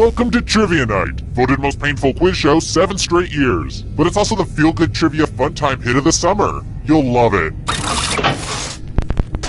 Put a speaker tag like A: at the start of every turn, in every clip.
A: Welcome to Trivia Night, voted most painful quiz show 7 straight years. But it's also the feel-good trivia fun time hit of the summer. You'll love it.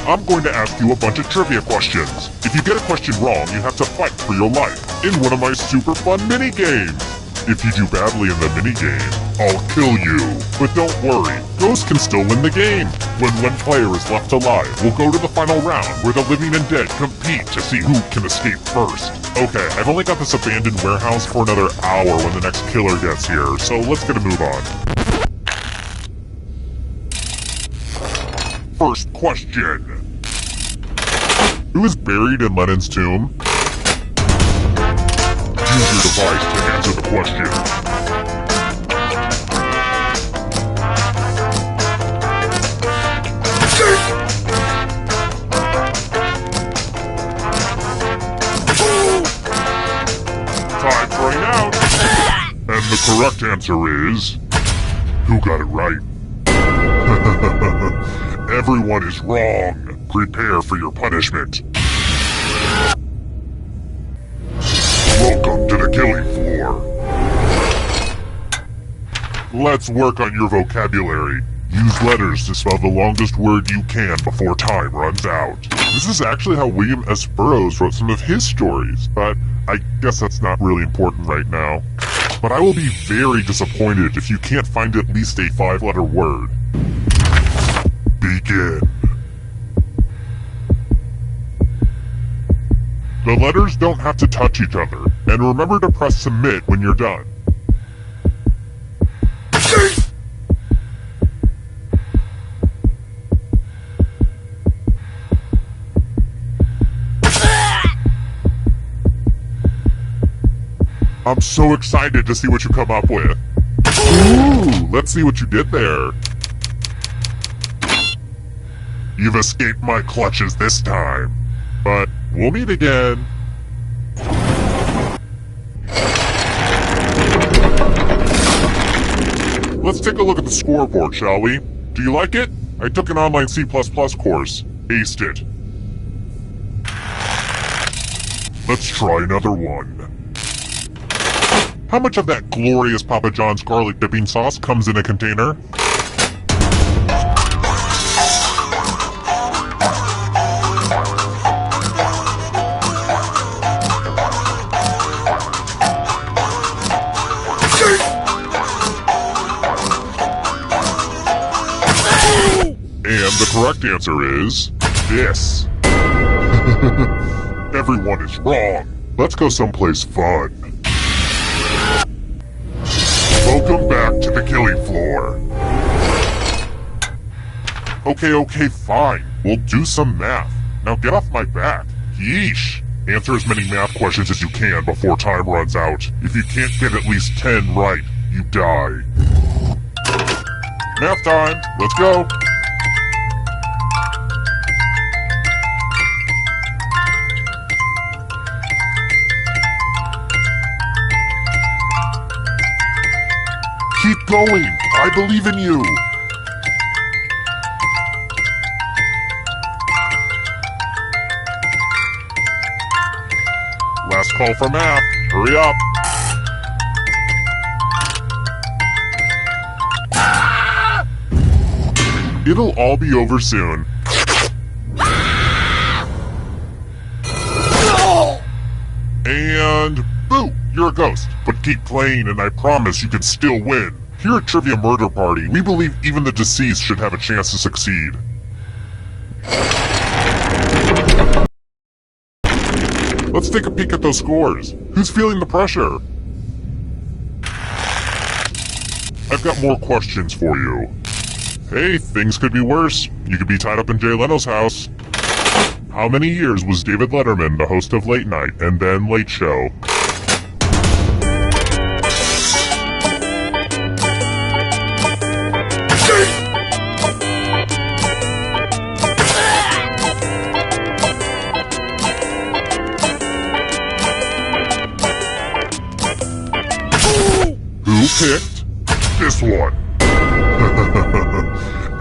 A: I'm going to ask you a bunch of trivia questions. If you get a question wrong, you have to fight for your life in one of my super fun mini-games. If you do badly in the mini-game, I'll kill you. But don't worry, ghosts can still win the game. When one player is left alive, we'll go to the final round where the living and dead compete to see who can escape first. Okay, I've only got this abandoned warehouse for another hour when the next killer gets here, so let's get a move on. First question. Who is buried in Lenin's tomb? Use your device to answer the question. Time's running out. And the correct answer is... Who got it right? Everyone is wrong. Prepare for your punishment. Welcome to the killing floor. Let's work on your vocabulary. Use letters to spell the longest word you can before time runs out. This is actually how William S. Burroughs wrote some of his stories, but I guess that's not really important right now. But I will be very disappointed if you can't find at least a 5-letter word. Begin. The letters don't have to touch each other, and remember to press submit when you're done. I'm so excited to see what you come up with. Ooh, let's see what you did there. You've escaped my clutches this time, but we'll meet again. Let's take a look at the scoreboard, shall we? Do you like it? I took an online C++ course. Aced it. Let's try another one. How much of that glorious Papa John's garlic dipping sauce comes in a container? And the correct answer is this. Everyone is wrong. Let's go someplace fun. Welcome back to the killing floor. Okay, fine. We'll do some math. Now get off my back. Yeesh. Answer as many math questions as you can before time runs out. If you can't get at least 10 right, you die. Math time. Let's go. Keep going! I believe in you! Last call for math. Hurry up! It'll all be over soon. And... boo! You're a ghost, but keep playing and I promise you can still win. Here at Trivia Murder Party, we believe even the deceased should have a chance to succeed. Let's take a peek at those scores. Who's feeling the pressure? I've got more questions for you. Hey, things could be worse. You could be tied up in Jay Leno's house. How many years was David Letterman the host of Late Night and then Late Show? Who picked this one?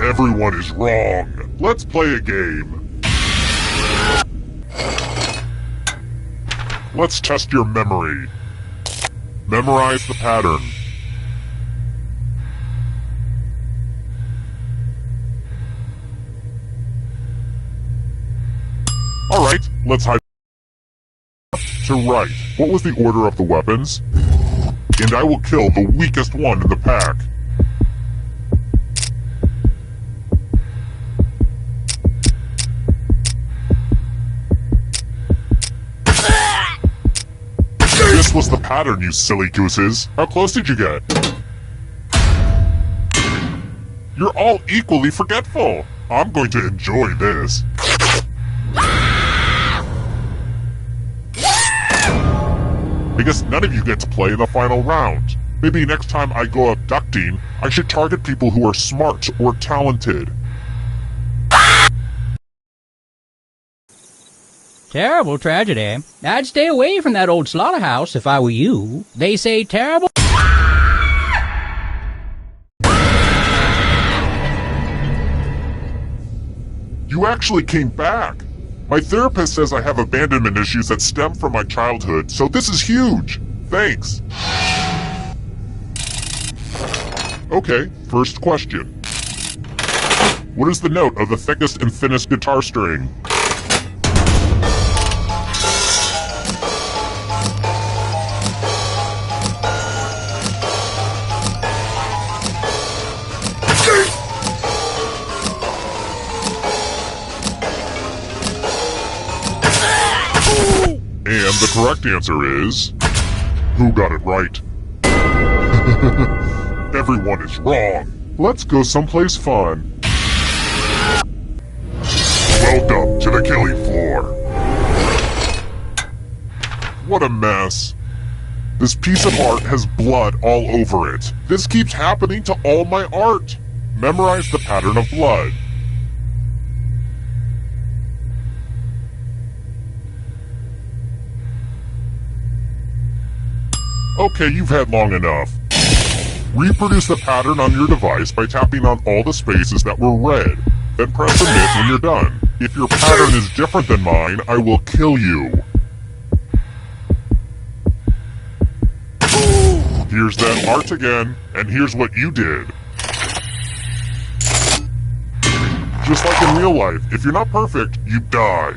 A: Everyone is wrong. Let's play a game. Let's test your memory. Memorize the pattern. Alright, let's hide to right. What was the order of the weapons? And I will kill the weakest one in the pack. This was the pattern, you silly gooses. How close did you get? You're all equally forgetful. I'm going to enjoy this. I guess none of you get to play in the final round. Maybe next time I go abducting, I should target people who are smart or talented.
B: Terrible tragedy. I'd stay away from that old slaughterhouse if I were you. They say terrible...
A: You actually came back. My therapist says I have abandonment issues that stem from my childhood, so this is huge. Thanks. Okay, first question. What is the note of the thickest and thinnest guitar string? And the correct answer is... Who got it right? Everyone is wrong. Let's go someplace fun. Welcome to the killing floor. What a mess. This piece of art has blood all over it. This keeps happening to all my art. Memorize the pattern of blood. Okay, you've had long enough. Reproduce the pattern on your device by tapping on all the spaces that were red. Then press submit when you're done. If your pattern is different than mine, I will kill you. Here's that art again, and here's what you did. Just like in real life, if you're not perfect, you die.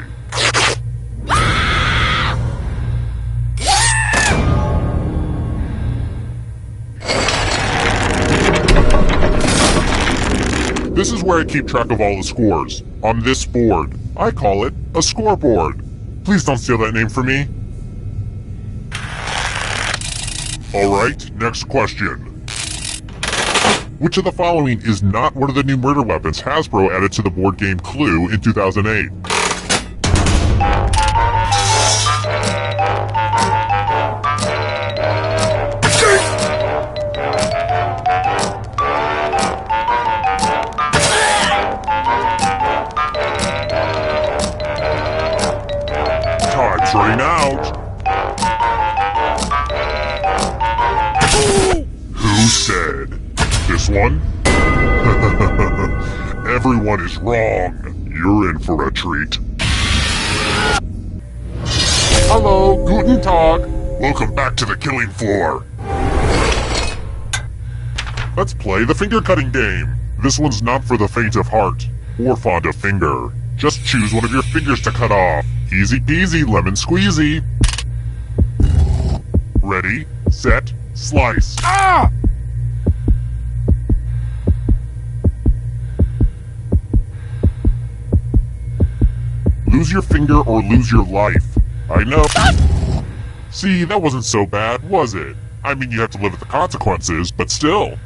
A: This is where I keep track of all the scores. On this board. I call it a scoreboard. Please don't steal that name from me. Alright, next question. Which of the following is not one of the new murder weapons Hasbro added to the board game Clue in 2008? Time's running out. Who said? This one? Everyone is wrong. You're in for a treat. Hello, guten Tag. Welcome back to the killing floor. Let's play the finger cutting game. This one's not for the faint of heart or fond of finger. Just choose one of your fingers to cut off. Easy peasy, lemon squeezy. Ready, set, slice. Ah! Lose your finger or lose your life. I know. See, that wasn't so bad, was it? I mean, you have to live with the consequences, but still.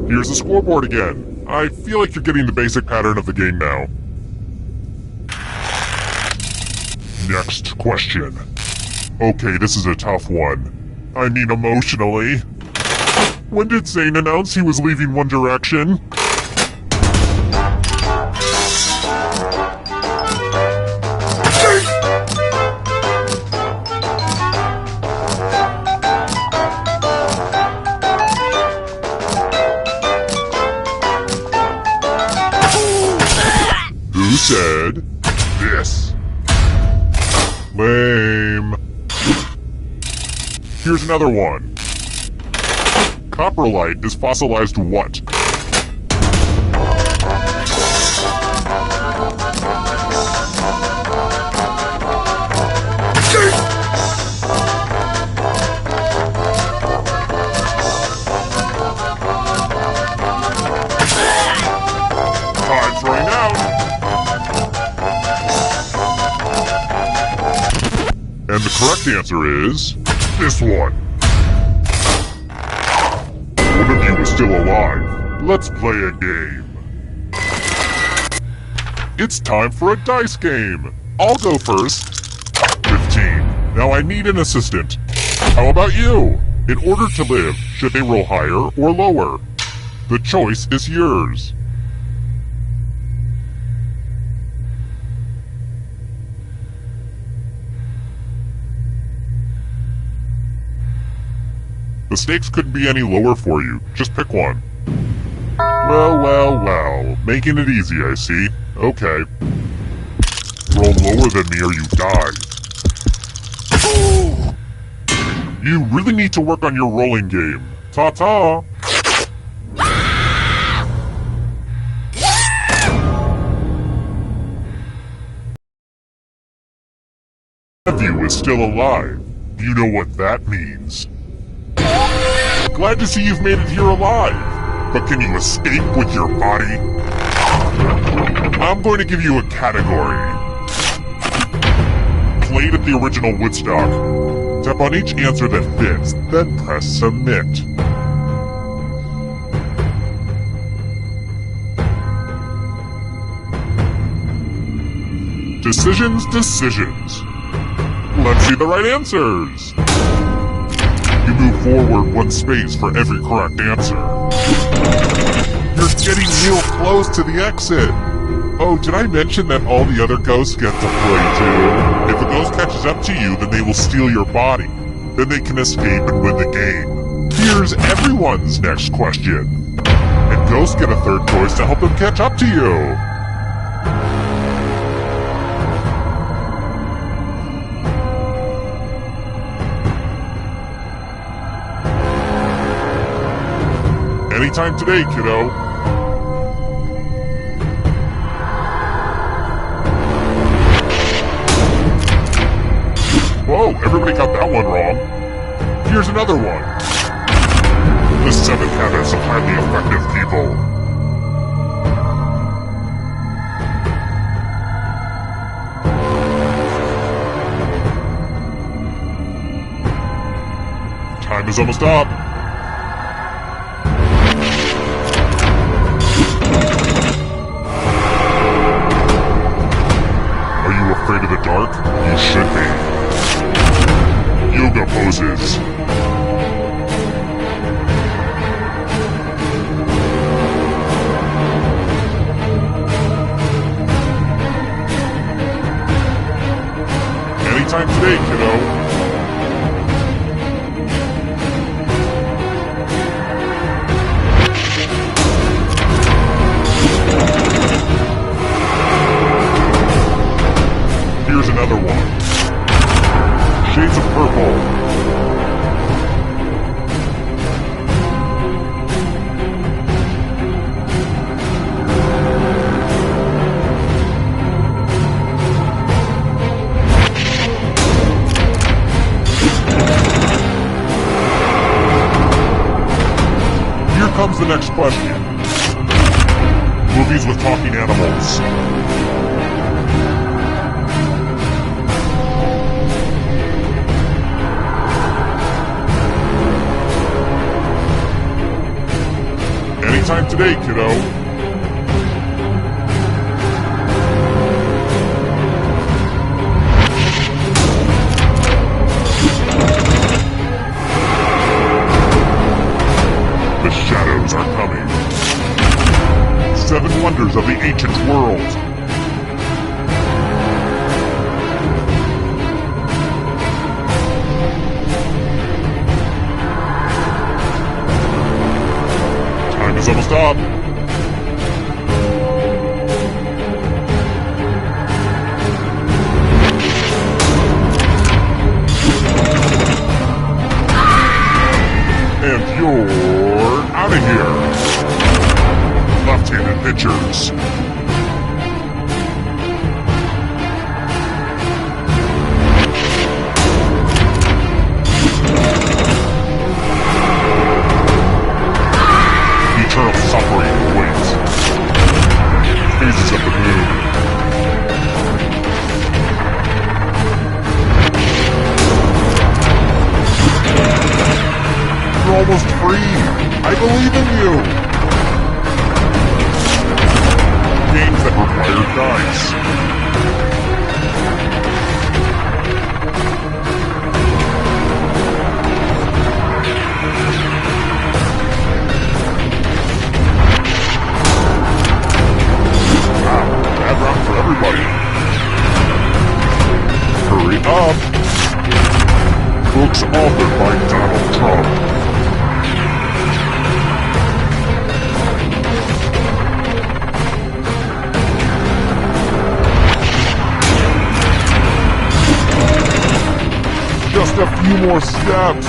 A: Here's the scoreboard again. I feel like you're getting the basic pattern of the game now. Next question. Okay, this is a tough one. I mean emotionally. When did Zayn announce he was leaving One Direction? Who said this? Lame. Here's another one. Coprolite is fossilized what? Time's running out. And the correct answer is this one. One of you is still alive. Let's play a game. It's time for a dice game. I'll go first. 15. Now I need an assistant. How about you? In order to live, should they roll higher or lower? The choice is yours. The stakes couldn't be any lower for you. Just pick one. Well. Making it easy, I see. Okay. Roll lower than me or you die. You really need to work on your rolling game. Ta-ta! One of you is still alive. You know what that means. Glad to see you've made it here alive. But can you escape with your body? I'm going to give you a category. Played at the original Woodstock. Tap on each answer that fits, then press submit. Decisions. Let's see the right answers. You move forward one space for every correct answer. You're getting real close to the exit. Oh, did I mention that all the other ghosts get to play too? If a ghost catches up to you, then they will steal your body. Then they can escape and win the game. Here's everyone's next question. And ghosts get a third choice to help them catch up to you. Anytime today, kiddo. Whoa, everybody got that one wrong. Here's another one. The 7 habits of highly effective people. Time is almost up. Afraid of the dark? You should be. Yoga poses. Anytime today, kiddo. Here's another one. Shades of purple. Here comes the next question. Movies with talking animals. Anytime today, kiddo. The shadows are coming. 7 wonders of the ancient world. Is almost up. almost free. I believe in you. Games that require dice. Wow, bad round for everybody. Hurry up. Books authored by Donald Trump. Just a few more steps.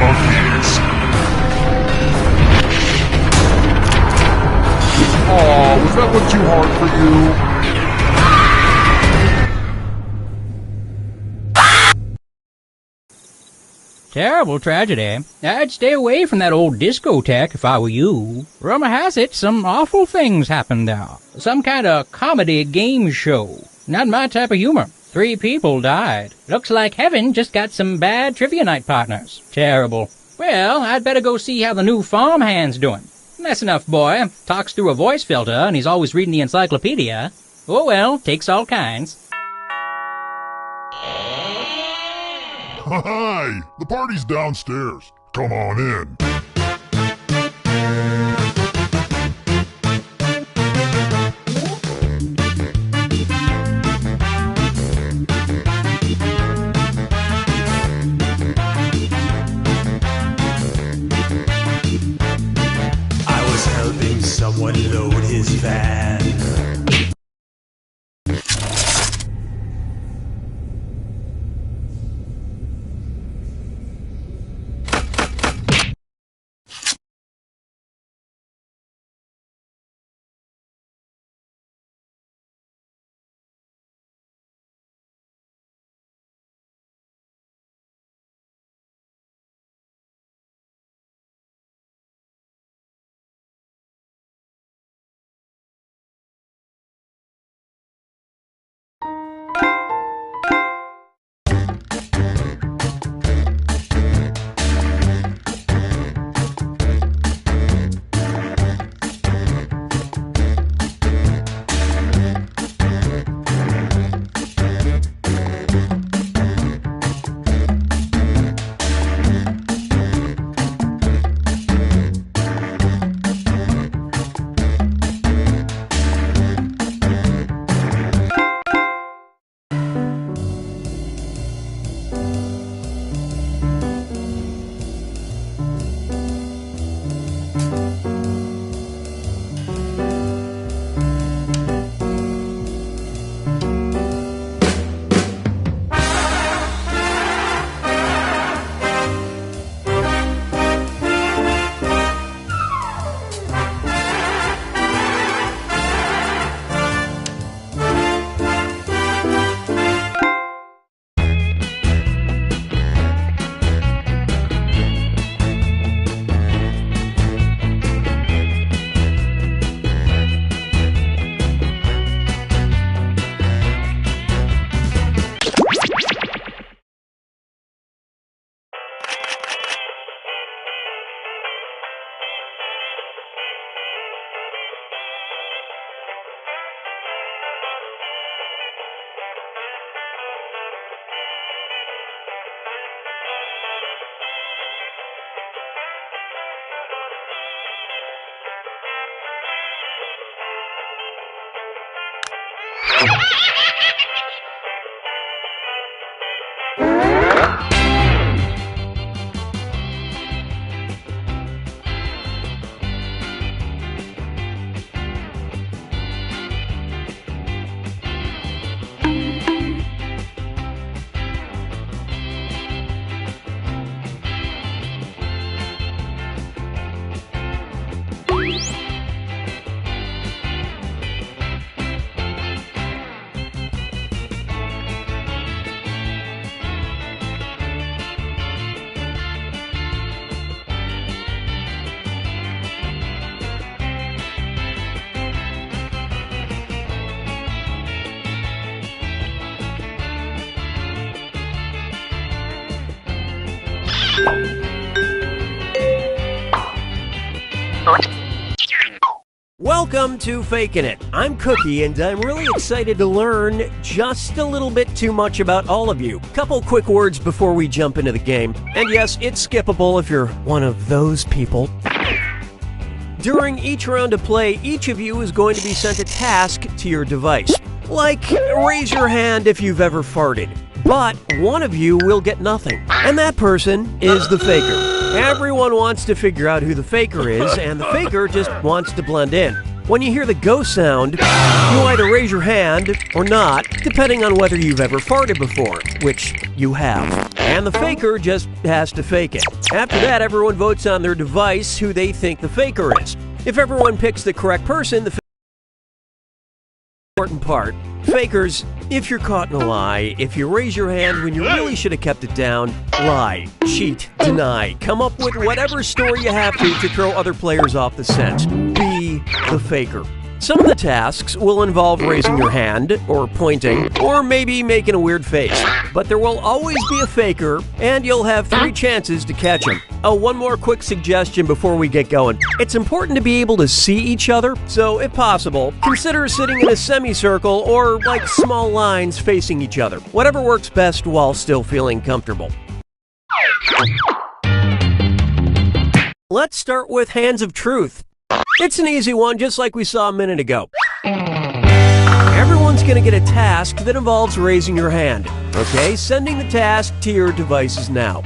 A: Monkeys. Aw, was that one too hard for you?
B: Terrible tragedy. I'd stay away from that old discotheque if I were you. Rumor has it some awful things happened there. Some kind of comedy game show. Not my type of humor. 3 people died. Looks like heaven just got some bad trivia night partners. Terrible. Well, I'd better go see how the new farmhand's doing. That's enough, boy. Talks through a voice filter, and he's always reading the encyclopedia. Oh well, takes all kinds.
A: Hi! The party's downstairs. Come on in.
C: I was helping someone load his van.
D: Welcome to Fakin' It. I'm Cookie, and I'm really excited to learn just a little bit too much about all of you. Couple quick words before we jump into the game. And yes, it's skippable if you're one of those people. During each round of play, each of you is going to be sent a task to your device. Like, raise your hand if you've ever farted. But one of you will get nothing. And that person is the faker. Everyone wants to figure out who the faker is, and the faker just wants to blend in. When you hear the go sound, you either raise your hand or not, depending on whether you've ever farted before, which you have. And the faker just has to fake it. After that, everyone votes on their device who they think the faker is. If everyone picks the correct person, the important part. Fakers, if you're caught in a lie, if you raise your hand when you really should have kept it down, lie, cheat, deny, come up with whatever story you have to throw other players off the scent. Be the faker. Some of the tasks will involve raising your hand, or pointing, or maybe making a weird face. But there will always be a faker, and you'll have 3 chances to catch him. Oh, one more quick suggestion before we get going. It's important to be able to see each other, so if possible, consider sitting in a semicircle or like small lines facing each other. Whatever works best while still feeling comfortable. Let's start with Hands of Truth. It's an easy one, just like we saw a minute ago. Everyone's going to get a task that involves raising your hand. Okay, sending the task to your devices now.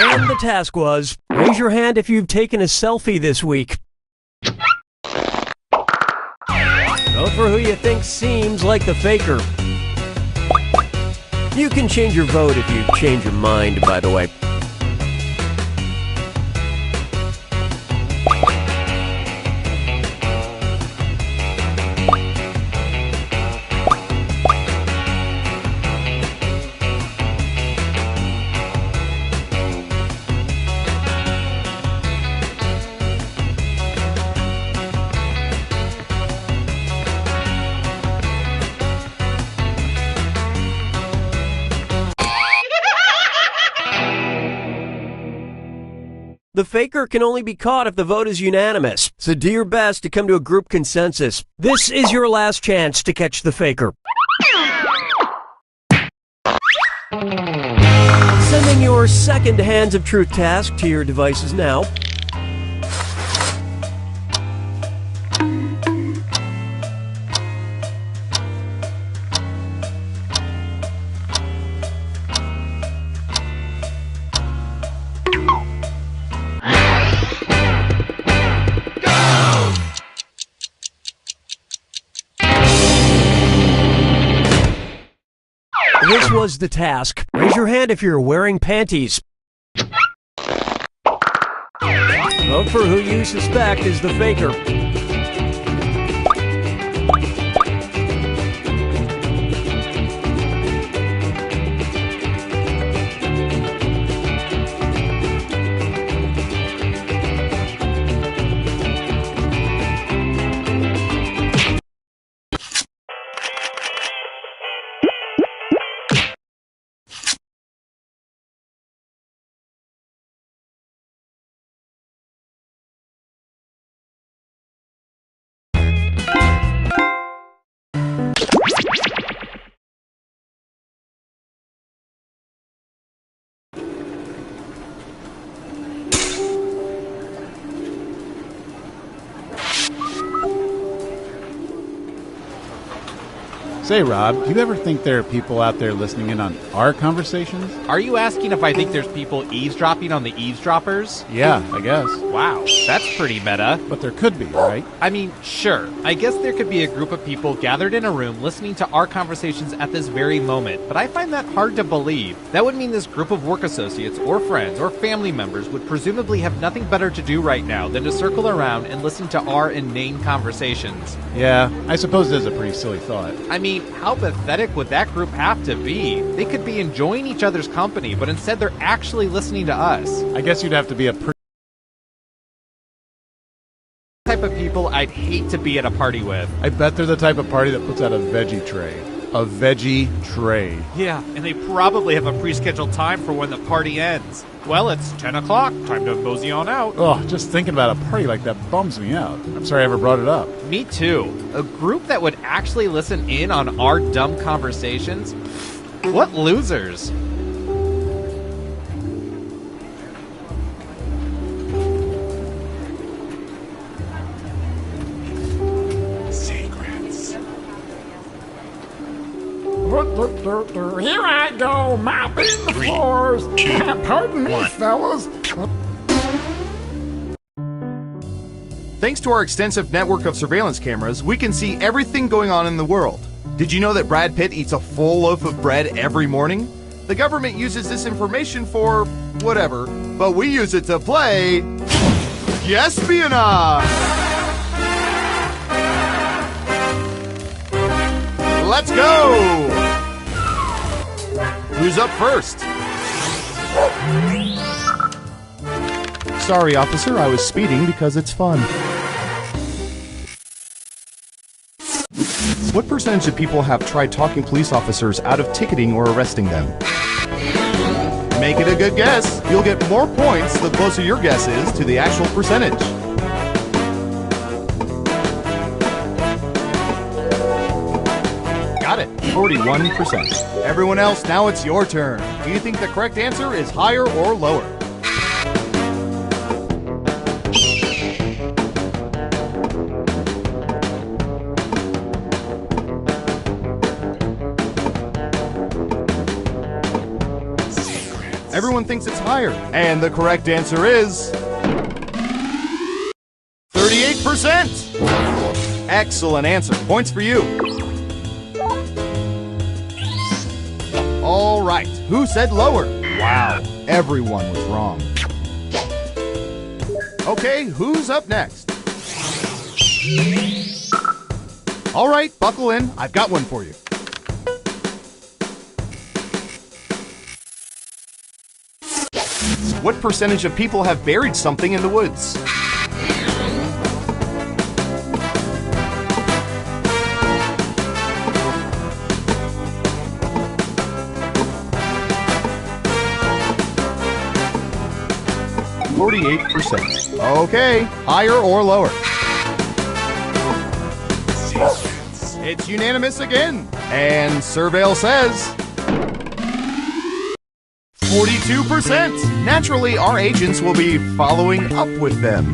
D: And the task was, raise your hand if you've taken a selfie this week. Vote for who you think seems like the faker. You can change your vote if you change your mind, by the way. The faker can only be caught if the vote is unanimous, so do your best to come to a group consensus. This is your last chance to catch the faker. Sending your second Hands of Truth task to your devices now. This was the task. Raise your hand if you're wearing panties. Vote for who you suspect is the faker.
E: Say, Rob, do you ever think there are people out there listening in on our conversations?
F: Are you asking if I think there's people eavesdropping on the eavesdroppers?
E: Yeah, I guess.
F: Wow, that's pretty meta.
E: But there could be, right?
F: I mean, sure. I guess there could be a group of people gathered in a room listening to our conversations at this very moment, but I find that hard to believe. That would mean this group of work associates or friends or family members would presumably have nothing better to do right now than to circle around and listen to our inane conversations.
E: Yeah, I suppose it is a pretty silly thought.
F: I mean, how pathetic would that group have to be? They could be enjoying each other's company, but instead they're actually listening to us.
E: I guess you'd have to be a pretty
F: Type of people I'd hate to be at a party with.
E: I bet they're the type of party that puts out a veggie tray. A veggie tray.
F: Yeah, and they probably have a pre-scheduled time for when the party ends. Well, it's 10 o'clock. Time to mosey on out.
E: Oh, just thinking about a party like that bums me out. I'm sorry I ever brought it up.
F: Me too. A group that would actually listen in on our dumb conversations? What losers.
G: Here I go, mopping the floors. Pardon me, fellas.
H: Thanks to our extensive network of surveillance cameras, we can see everything going on in the world. Did you know that Brad Pitt eats a full loaf of bread every morning? The government uses this information for whatever, but we use it to play espionage. Let's go! Who's up first? Sorry, officer, I was speeding because it's fun. What percentage of people have tried talking police officers out of ticketing or arresting them? Make it a good guess. You'll get more points the closer your guess is to the actual percentage. Got it, 41%. Everyone else, now it's your turn. Do you think the correct answer is higher or lower? Everyone thinks it's higher. And the correct answer is 38%. Excellent answer. Points for you. All right. Who said lower? Wow. Everyone was wrong. Okay, who's up next? All right, buckle in. I've got one for you. What percentage of people have buried something in the woods? %. Okay, higher or lower? It's unanimous again. And Surveil says 42%. Naturally, our agents will be following up with them.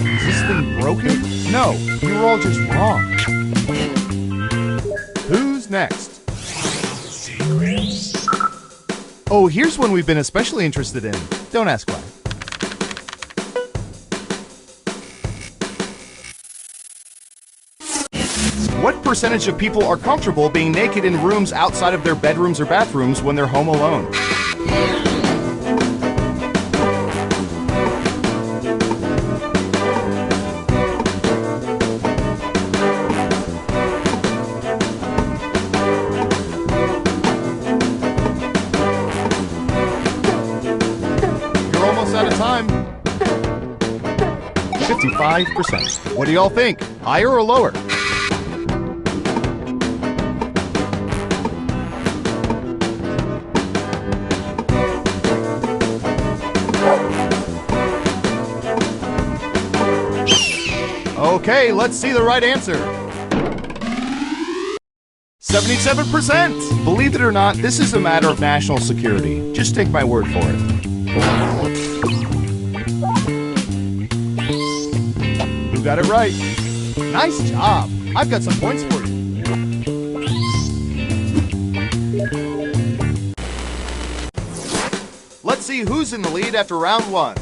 H: Is this thing broken? No, you were all just wrong. Who's next? Oh, here's one we've been especially interested in. Don't ask why. What percentage of people are comfortable being naked in rooms outside of their bedrooms or bathrooms when they're home alone? You're almost out of time. 55%. What do y'all think? Higher or lower? Okay, let's see the right answer. 77%! Believe it or not, this is a matter of national security. Just take my word for it. Who got it right? Nice job. I've got some points for you. Let's see who's in the lead after round one.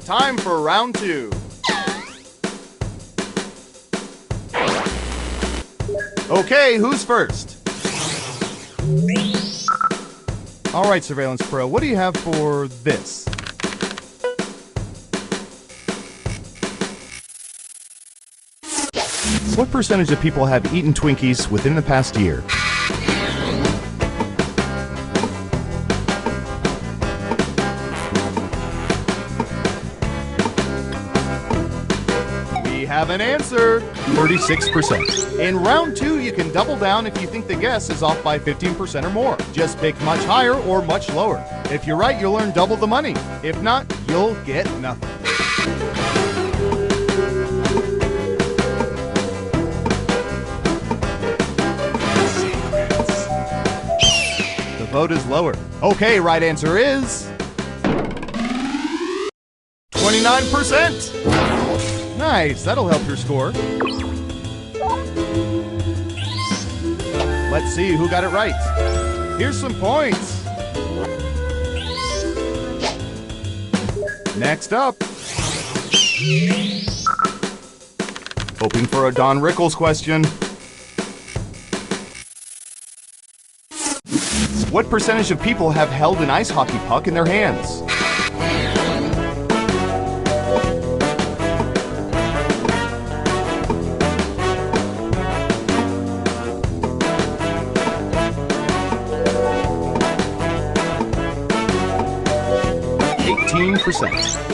H: Time for round two. Okay, who's first? All right, Surveillance Pro, what do you have for this? What percentage of people have eaten Twinkies within the past year? We have an answer, 36%. In round two, you can double down if you think the guess is off by 15% or more. Just pick much higher or much lower. If you're right, you'll earn double the money. If not, you'll get nothing. The vote is lower. Okay, right answer is 29%. Nice, that'll help your score. Let's see who got it right. Here's some points. Next up. Hoping for a Don Rickles question. What percentage of people have held an ice hockey puck in their hands?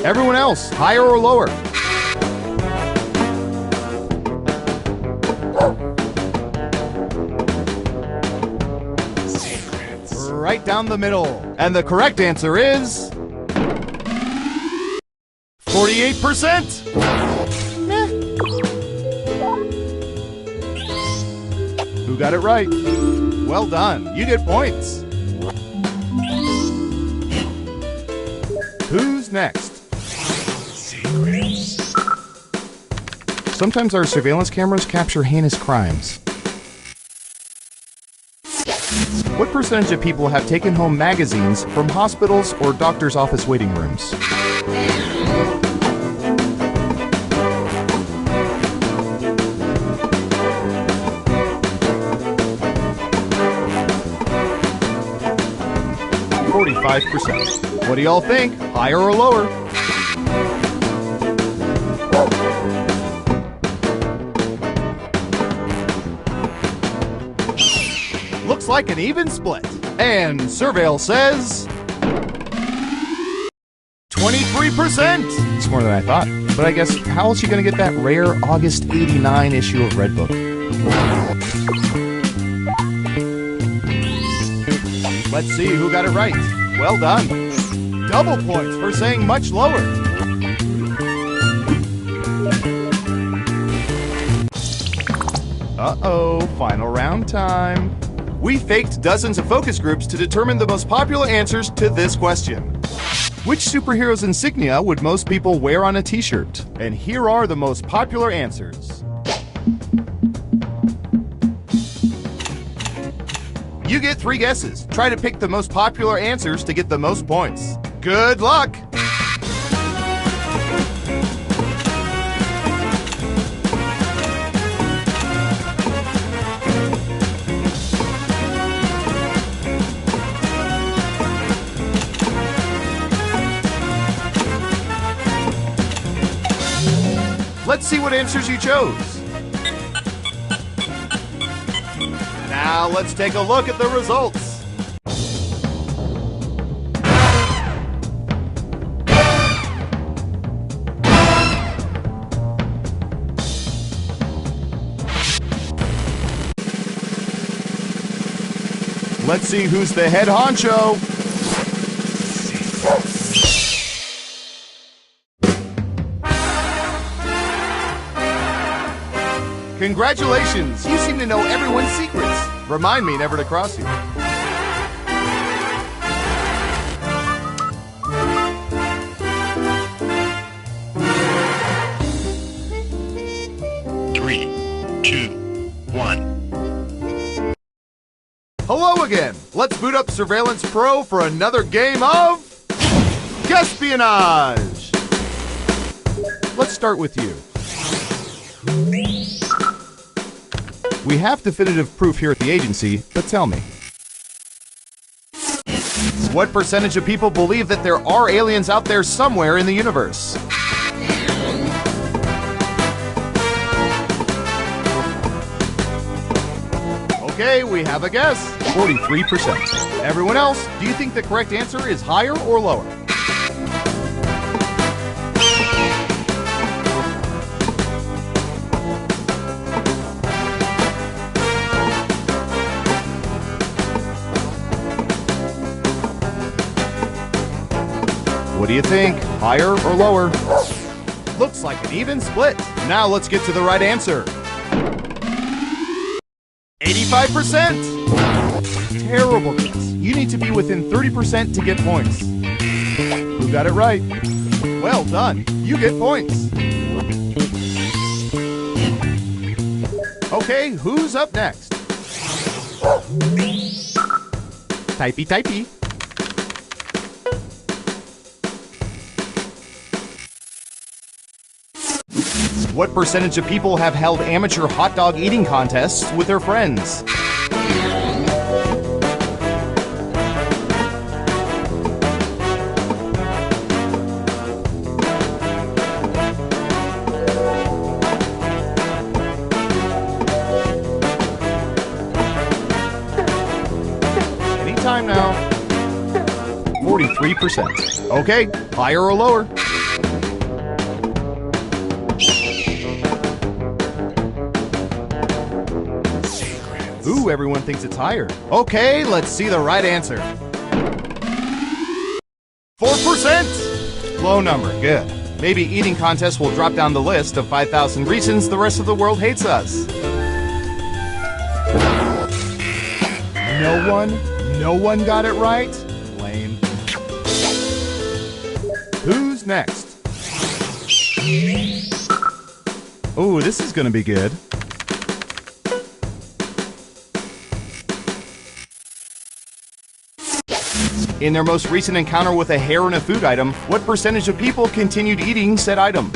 H: Everyone else, higher or lower? Right down the middle. And the correct answer is 48%. Who got it right? Well done. You get points. Who's next? Sometimes our surveillance cameras capture heinous crimes. What percentage of people have taken home magazines from hospitals or doctor's office waiting rooms? What do y'all think? Higher or lower? Looks like an even split. And Surveil says 23%. It's more than I thought. But I guess how else are you going to get that rare August '89 issue of Redbook? Let's see who got it right. Well done. Double points for saying much lower. Uh-oh, final round time. We faked dozens of focus groups to determine the most popular answers to this question. Which superhero's insignia would most people wear on a t-shirt? And here are the most popular answers. You get 3 guesses. Try to pick the most popular answers to get the most points. Good luck! Let's see what answers you chose. Now let's take a look at the results. Let's see who's the head honcho. Congratulations! You seem to know everyone's secrets. Remind me never to cross you.
I: 2, 1.
H: Hello again. Let's boot up Surveillance Pro for another game of Espionage. Let's start with you. We have definitive proof here at the agency, but tell me. What percentage of people believe that there are aliens out there somewhere in the universe? Okay, we have a guess. 43%. Everyone else, do you think the correct answer is higher or lower? What do you think? Higher or lower? Looks like an even split. Now let's get to the right answer. 85%! Terrible guess. You need to be within 30% to get points. Who got it right? Well done. You get points. Okay, who's up next? Typey, typey. What percentage of people have held amateur hot dog eating contests with their friends? Anytime now. 43%. Okay, higher or lower? Ooh, everyone thinks it's higher. Okay, let's see the right answer. 4%! Low number, good. Maybe eating contests will drop down the list of 5,000 reasons the rest of the world hates us. No one got it right? Lame. Who's next? Ooh, this is gonna be good. In their most recent encounter with a hair in a food item, what percentage of people continued eating said item?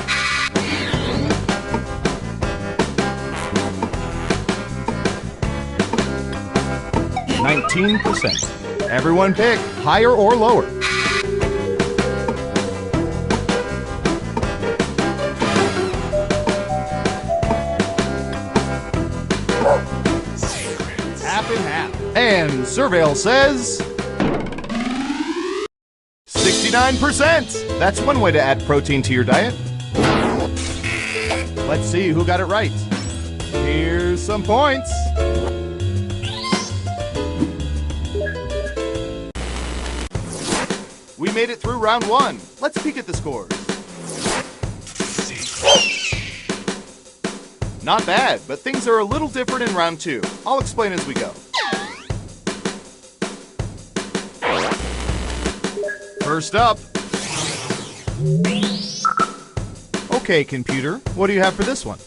H: %. Everyone pick higher or lower. Half and half. And Surveil says 69%! That's one way to add protein to your diet. Let's see who got it right. Here's some points. We made it through round one. Let's peek at the scores. Not bad, but things are a little different in round two. I'll explain as we go. First up. Okay, computer, what do you have for this one?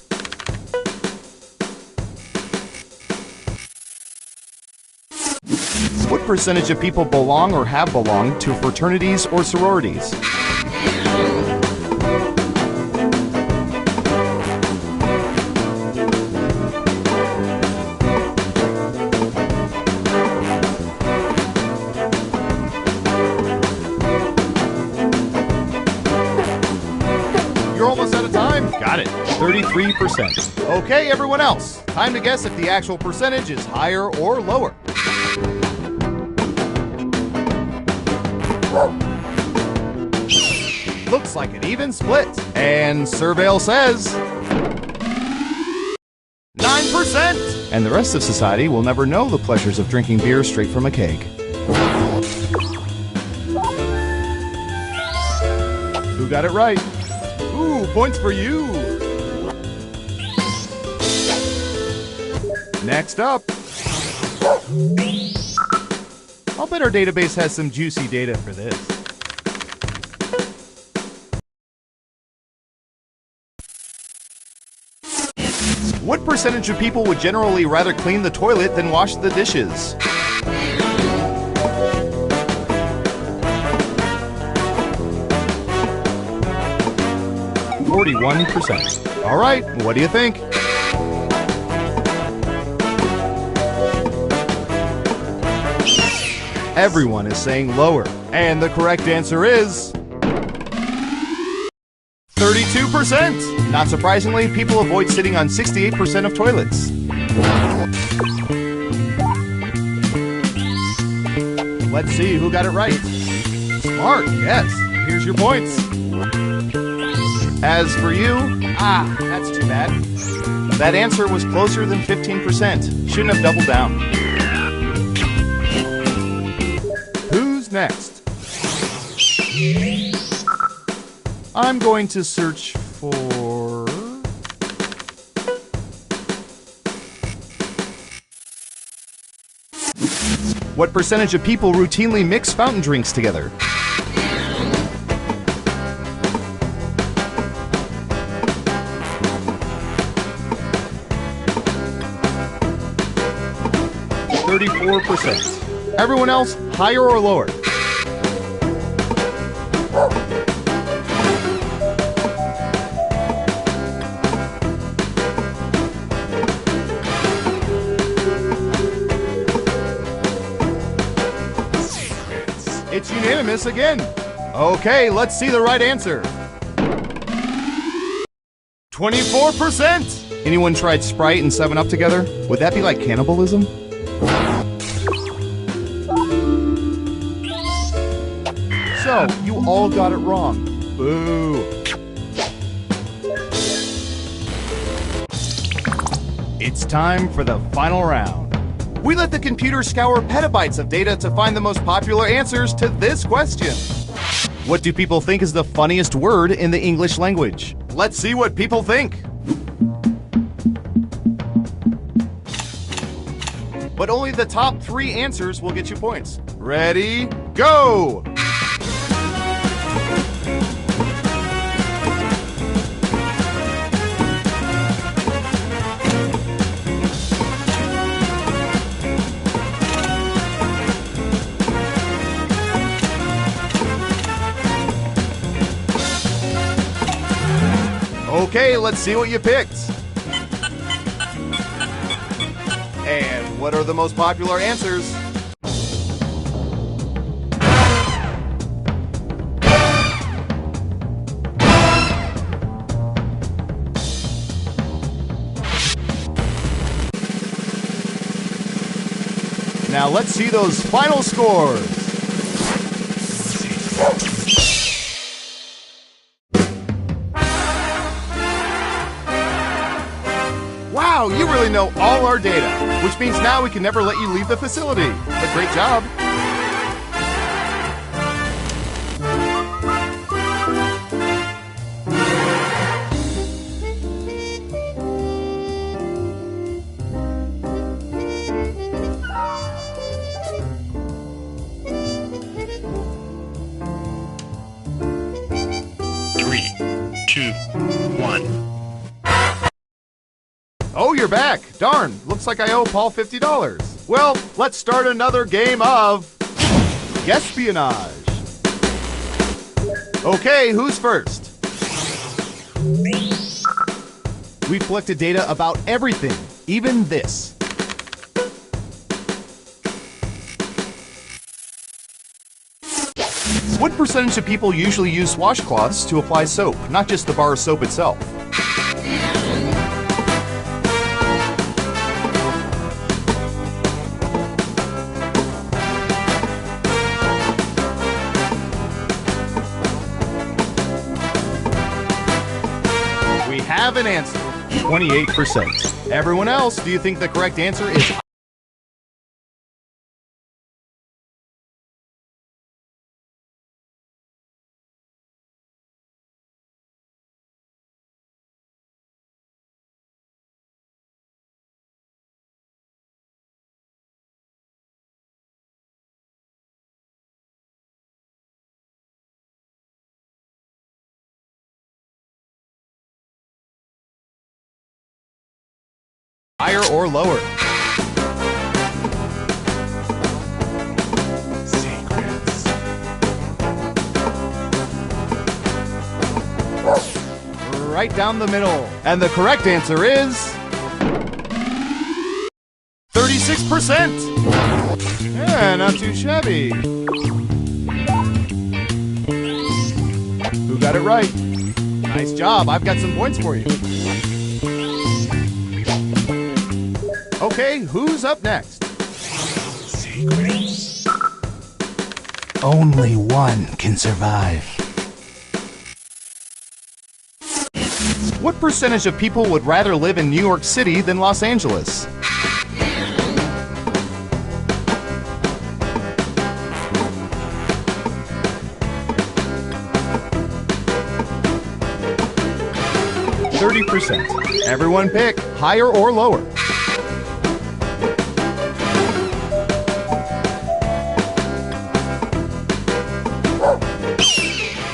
H: What percentage of people belong or have belonged to fraternities or sororities? You're almost out of time. Got it. 33%. Okay, everyone else. Time to guess if the actual percentage is higher or lower. Looks like an even split. And Surveil says 9%. And the rest of society will never know the pleasures of drinking beer straight from a keg. Who got it right? Ooh, points for you. Next up. I'll bet our database has some juicy data for this. What percentage of people would generally rather clean the toilet than wash the dishes? %. All right, what do you think? Everyone is saying lower, and the correct answer is 32%. Not surprisingly, people avoid sitting on 68% of toilets. Let's see who got it right. Smart, yes. Here's your points. As for you, that's too bad. That answer was closer than 15%. Shouldn't have doubled down. Who's next? I'm going to search for... What percentage of people routinely mix fountain drinks together? %. Everyone else, higher or lower? It's unanimous again. Okay, let's see the right answer. 24%. Anyone tried Sprite and 7-Up together? Would that be like cannibalism? So, you all got it wrong. Boo. It's time for the final round. We let the computer scour petabytes of data to find the most popular answers to this question. What do people think is the funniest word in the English language? Let's see what people think. But only the top 3 answers will get you points. Ready, go! Okay, let's see what you picked. And what are the most popular answers? Now let's see those final scores. Wow, you really know all our data, which means now we can never let you leave the facility. But great job. Oh, you're back. Darn, looks like I owe Paul $50. Well, let's start another game of Guespionage. Okay, who's first? We've collected data about everything, even this. What percentage of people usually use washcloths to apply soap, not just the bar of soap itself? We have an answer, 28%. Everyone else, do you think the correct answer is Higher or lower?
G: Secrets.
H: Right down the middle. And the correct answer is 36%. Yeah, not too shabby. Who got it right? Nice job. I've got some points for you. Okay, who's up next?
G: Secrets. Only one can survive.
H: What percentage of people would rather live in New York City than Los Angeles? %. Everyone pick higher or lower.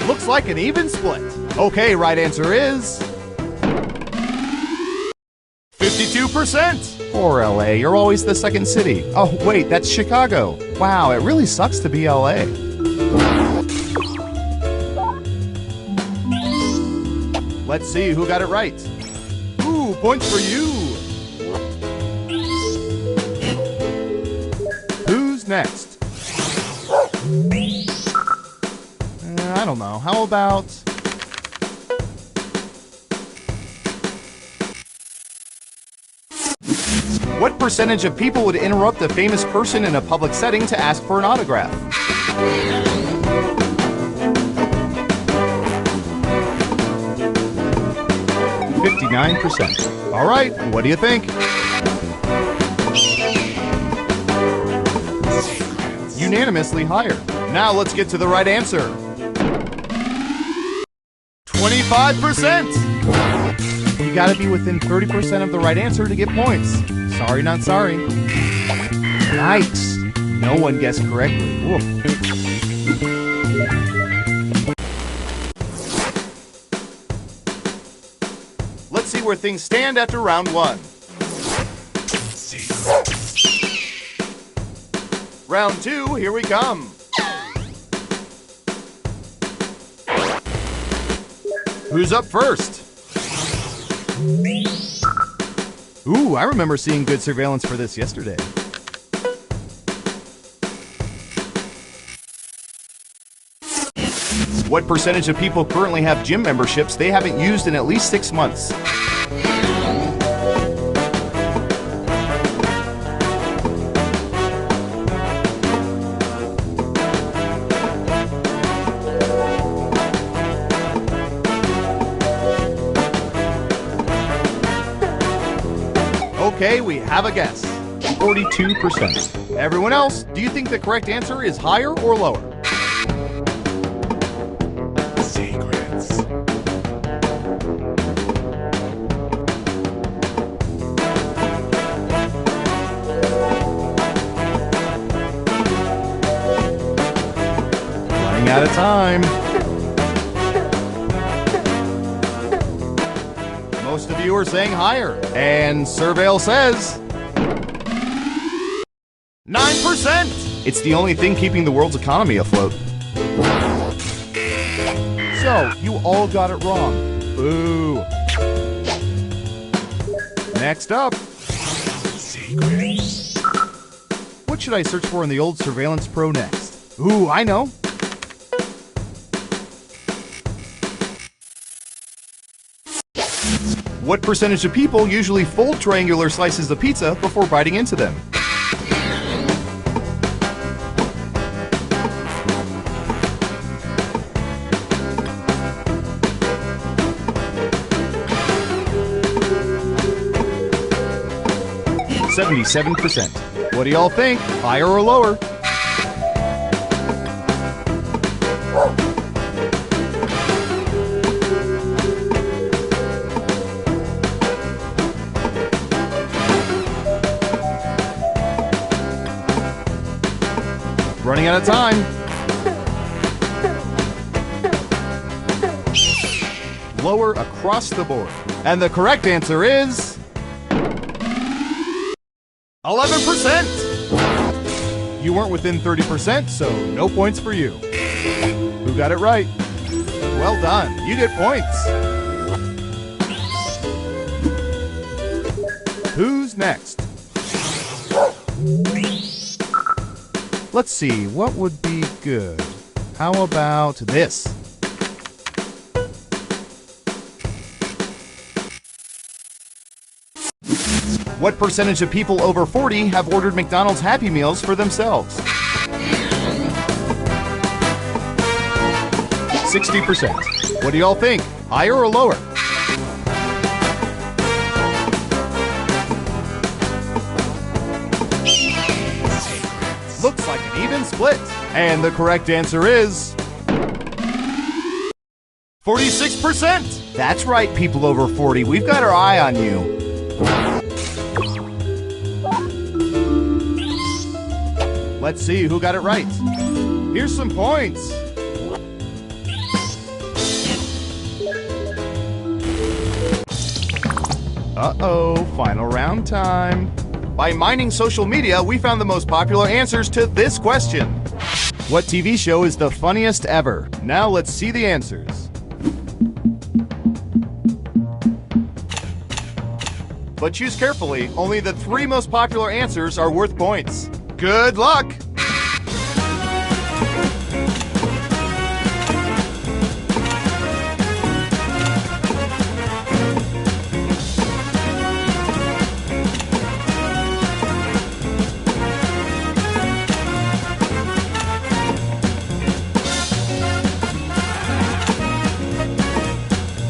H: Looks like an even split. Okay, right answer is 52%. Poor LA, you're always the second city. Oh, wait, that's Chicago. Wow, it really sucks to be LA. Let's see who got it right. Ooh, points for you. Who's next? I don't know. How about... What percentage of people would interrupt a famous person in a public setting to ask for an autograph? %. All right, what do you think? Unanimously higher. Now let's get to the right answer. 25%. You gotta be within 30% of the right answer to get points. Sorry, not sorry. Yikes. No one guessed correctly. Woof. Let's see where things stand after round one. Round two, here we come. Who's up first? Ooh, I remember seeing good surveillance for this yesterday. What percentage of people currently have gym memberships they haven't used in at least 6 months? Okay, we have a guess. 42%. Everyone else, do you think the correct answer is higher or lower?
G: Secrets.
H: Running out of time. Most of you are saying higher, and Surveil says 9%. It's the only thing keeping the world's economy afloat. So, you all got it wrong. Boo. Next up.
G: Secrets.
H: What should I search for in the old Surveillance Pro next? Ooh, I know. What percentage of people usually fold triangular slices of pizza before biting into them? %. What do y'all think? Higher or lower? Running out of time. Lower across the board. And the correct answer is 11%. You weren't within 30%, so no points for you. Who got it right? Well done. You get points. Who's next? Let's see, what would be good? How about this? What percentage of people over 40 have ordered McDonald's Happy Meals for themselves? 60%. What do y'all think? Higher or lower? Looks like an even split. And the correct answer is 46%. That's right, people over 40. We've got our eye on you. Let's see who got it right. Here's some points. Uh-oh, final round time. By mining social media, we found the most popular answers to this question. What TV show is the funniest ever? Now let's see the answers. But choose carefully. Only the 3 most popular answers are worth points. Good luck!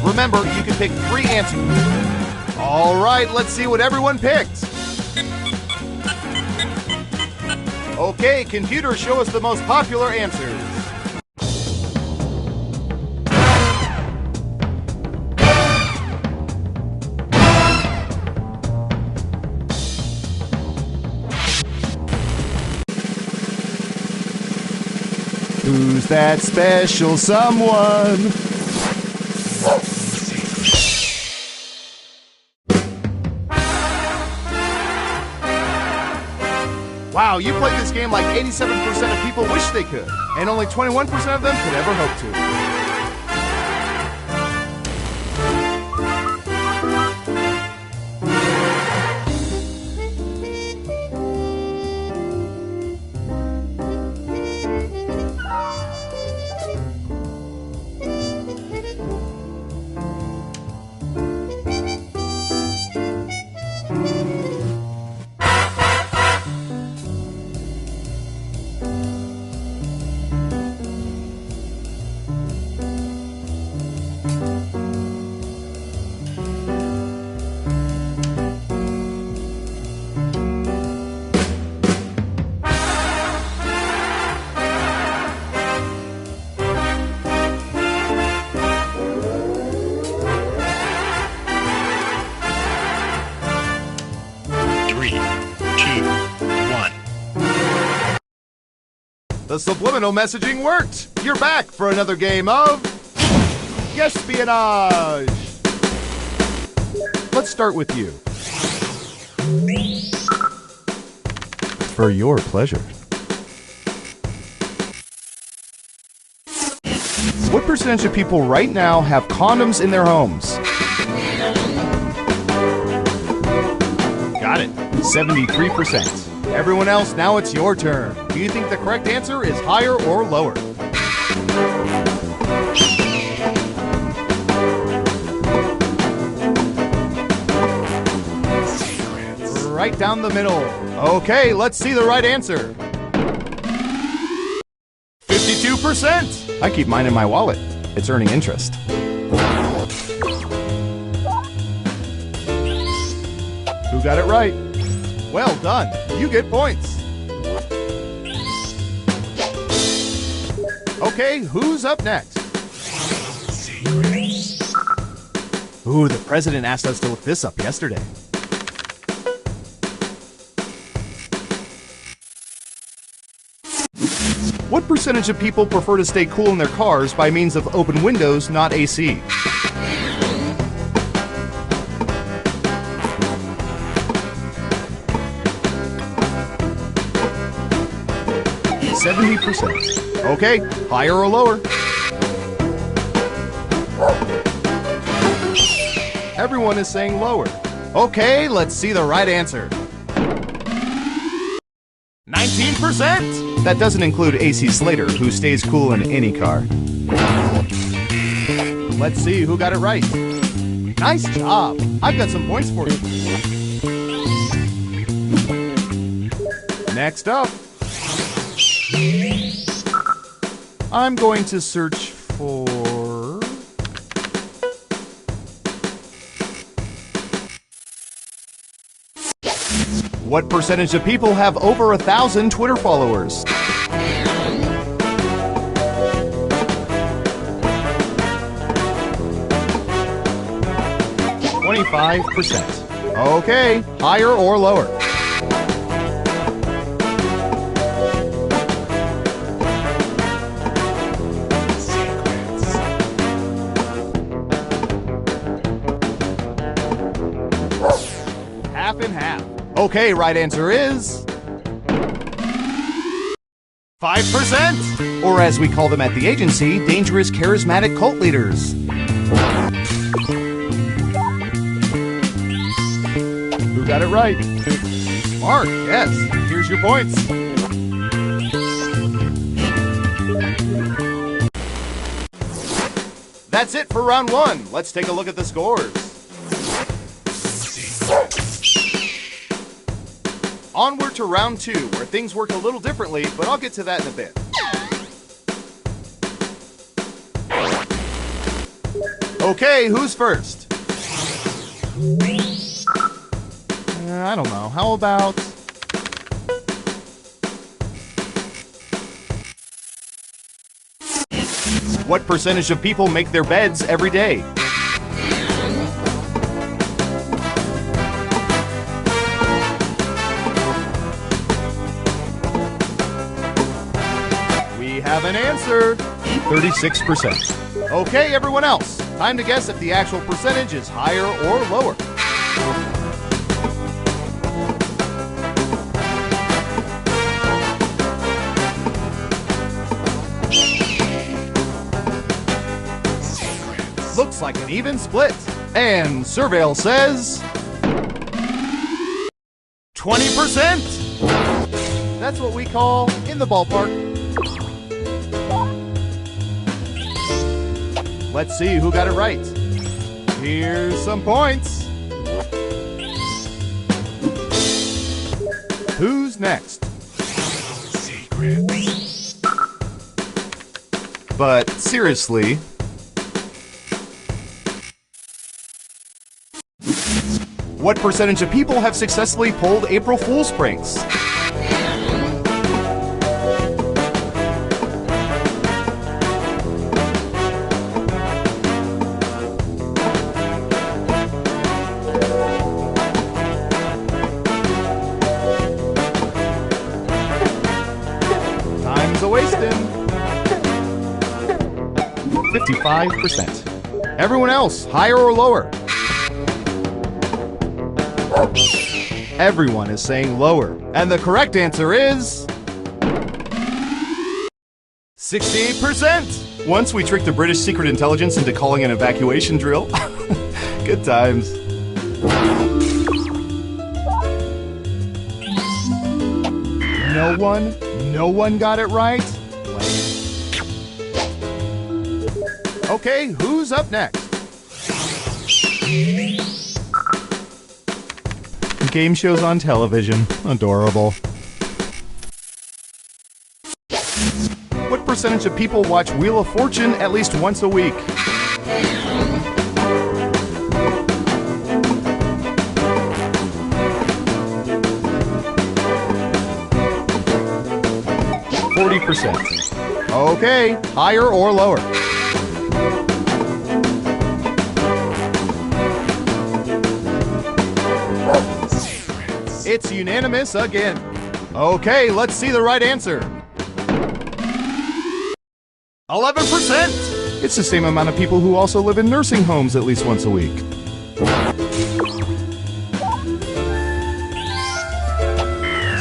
H: Remember, you can pick 3 answers. All right, let's see what everyone picked. Okay, computer, show us the most popular answers. Who's that special someone? Wow, you played this game like 87% of people wish they could, and only 21% of them could ever hope to. The subliminal messaging worked! You're back for another game of Espionage! Let's start with you. For your pleasure. What percentage of people right now have condoms in their homes? Got it. 73%. Everyone else, now it's your turn. Do you think the correct answer is higher or lower? Right down the middle. Okay, let's see the right answer. 52%. I keep mine in my wallet. It's earning interest. Who got it right? Well done. You get points. Okay, who's up next? Ooh, the president asked us to look this up yesterday. What percentage of people prefer to stay cool in their cars by means of open windows, not AC? 70%. Okay, higher or lower? Everyone is saying lower. Okay, let's see the right answer. 19%! That doesn't include AC Slater, who stays cool in any car. Let's see who got it right. Nice job! I've got some points for you. Next up, I'm going to search for... What percentage of people have over 1,000 Twitter followers? %. Okay, higher or lower? Half and half. Okay, right answer is 5%! Or as we call them at the agency, dangerous charismatic cult leaders. Who got it right? Mark, yes. Here's your points. That's it for round one. Let's take a look at the scores. Onward to round two, where things work a little differently, but I'll get to that in a bit. Okay, who's first? I don't know. How about... What percentage of people make their beds every day? We have an answer. 36%. Okay, everyone else. Time to guess if the actual percentage is higher or lower. Looks like an even split. And Surveil says 20%. That's what we call in the ballpark. Let's see who got it right. Here's some points. Who's next? Secrets. But seriously, what percentage of people have successfully pulled April Fool's pranks? Time's a-wasting. 55%. Everyone else, higher or lower? Everyone is saying lower. And the correct answer is 68%. Once we tricked the British secret intelligence into calling an evacuation drill. Good times. No one got it right? Okay, who's up next? Game shows on television. Adorable. What percentage of people watch Wheel of Fortune at least once a week? %. Okay, higher or lower? It's unanimous again. Okay, let's see the right answer. 11%! It's the same amount of people who also live in nursing homes at least once a week.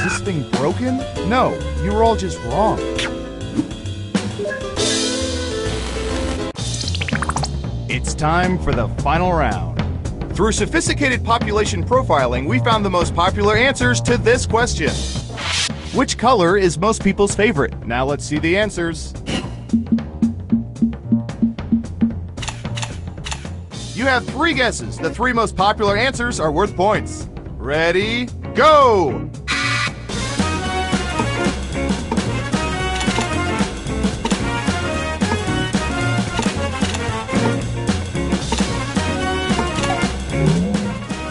H: this thing broken? No, you were all just wrong. It's time for the final round. Through sophisticated population profiling, we found the most popular answers to this question. Which color is most people's favorite? Now let's see the answers. You have 3 guesses. The 3 most popular answers are worth points. Ready, go!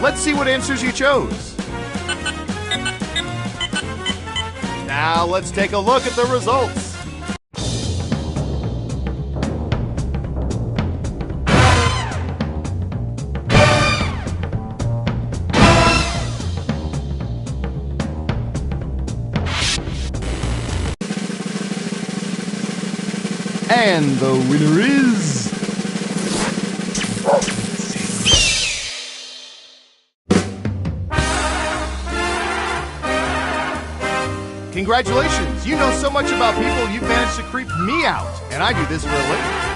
H: Let's see what answers you chose. Now let's take a look at the results. And the winner is... Congratulations! You know so much about people, you've managed to creep me out. And I do this for a living.